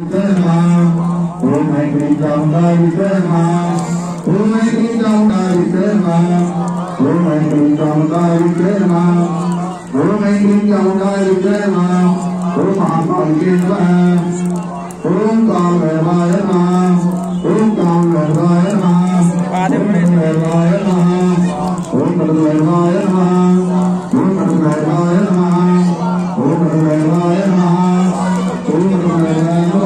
Om Hai Kri Chamdai Vikrama, Om Hai Kri Chamdai Vikrama, Om Hai Kri Chamdai Vikrama, Om Hai Kri Chamdai Vikrama, Om Mahakali Namaha, Om Kamlavaya Namaha, Om Kamlavaya Namaha, Om Kamlavaya Namaha, Om Kamlavaya Namaha, Om Kamlavaya Namaha, Om Kamlavaya Namaha.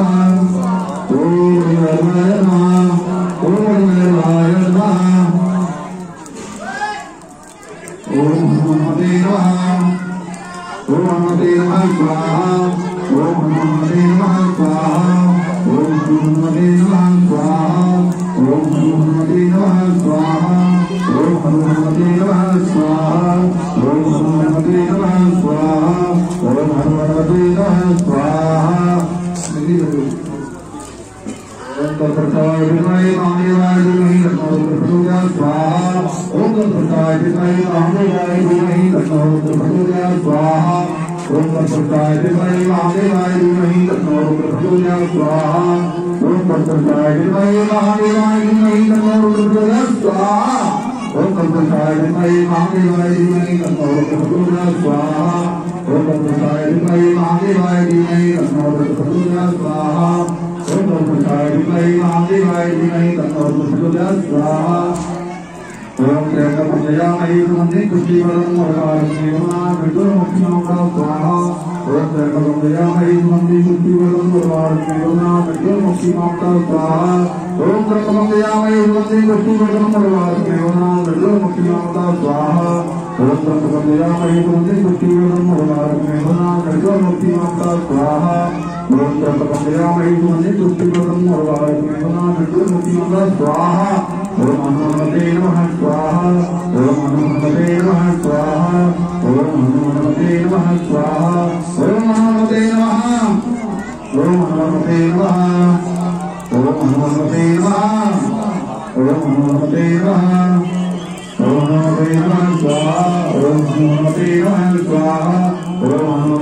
Om